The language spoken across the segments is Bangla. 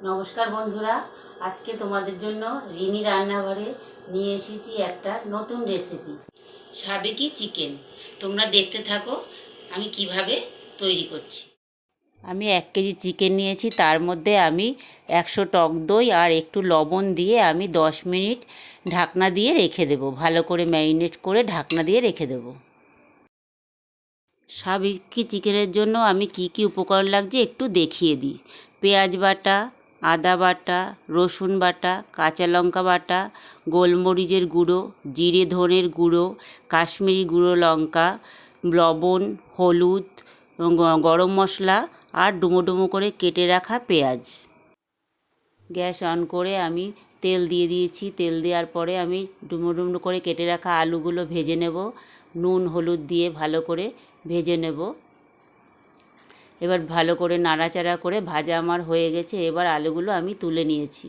নমস্কার বন্ধুরা, আজকে তোমাদের জন্য রিনি রান্নাঘরে নিয়ে এসেছি একটা নতুন রেসিপি, সাবেকি চিকেন। তোমরা দেখতে থাকো আমি কিভাবে তৈরি করছি। আমি 1 কেজি চিকেন নিয়েছি, তার মধ্যে আমি 100 টক দই আর একটু লবণ দিয়ে আমি 10 মিনিট ঢাকনা দিয়ে রেখে দেবো। ভালো করে ম্যারিনেট করে ঢাকনা দিয়ে রেখে দেবো। সাবেকি চিকেনের জন্য আমি কি কি উপকরণ লাগছে একটু দেখিয়ে দিই। পেঁয়াজ বাটা, আদা বাটা, রসুন বাটা, কাঁচা লঙ্কা বাটা, গোলমরিচের গুঁড়ো, জিরে ধনের গুঁড়ো, কাশ্মীরি গুঁড়ো লঙ্কা, লবণ, হলুদ, গরম মশলা আর ডুমো ডুমো করে কেটে রাখা পেঁয়াজ। গ্যাস অন করে আমি তেল দিয়ে দিয়েছি। তেল দেওয়ার পরে আমি ডুমো ডুমো করে কেটে রাখা আলুগুলো ভেজে নেব। নুন হলুদ দিয়ে ভালো করে ভেজে নেব। এবার ভালো করে নাড়াচাড়া করে ভাজা আমার হয়ে গেছে। এবার আলুগুলো আমি তুলে নিয়েছি।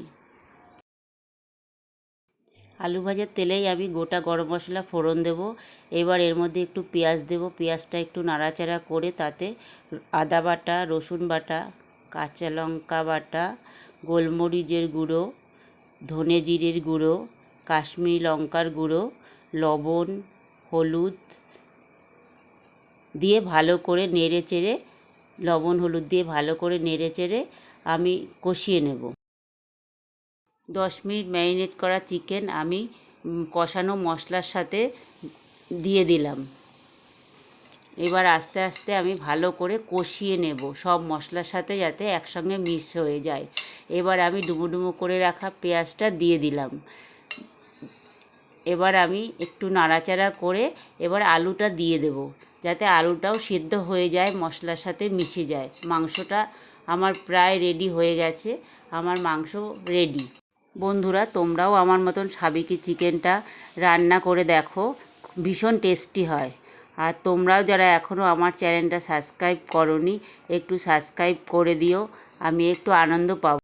আলু ভাজার তেলেই আমি গোটা গরম মশলা ফোড়ন দেব। এবার এর মধ্যে একটু পেঁয়াজ দেব। পেঁয়াজটা একটু নাড়াচাড়া করে তাতে আদা বাটা, রসুন বাটা, কাঁচা লঙ্কা বাটা, গোলমরিচের গুঁড়ো, ধনে জিরের গুঁড়ো, কাশ্মীরি লঙ্কার গুঁড়ো, লবণ, হলুদ দিয়ে ভালো করে নেড়ে চেড়ে লবণ হলুদ দিয়ে ভালো করে নেড়ে চেড়ে আমি কষিয়ে নেব। 10 মিনিট ম্যারিনেট করা চিকেন আমি কষানো মশলার সাথে দিয়ে দিলাম। এবার আস্তে আস্তে আমি ভালো করে কষিয়ে নেব সব মশলার সাথে, যাতে একসঙ্গে মিক্স হয়ে যায়। এবার আমি ডুমো ডুমো করে রাখা পেঁয়াজটা দিয়ে দিলাম। এবার আমি একটু নাড়াচাড়া করে এবার আলুটা দিয়ে দেব, যাতে আলুটাও সিদ্ধ হয়ে যায়, মশলার সাথে মিশে যায়। মাংসটা আমার প্রায় রেডি হয়ে গেছে। আমার মাংস রেডি। বন্ধুরা, তোমরাও আমার মতন সাবেকি চিকেনটা রান্না করে দেখো, ভীষণ টেস্টি হয়। আর তোমরাও যারা এখনও আমার চ্যানেলটা সাবস্ক্রাইব করোনি, একটু সাবস্ক্রাইব করে দিও, আমি একটু আনন্দ পাবো।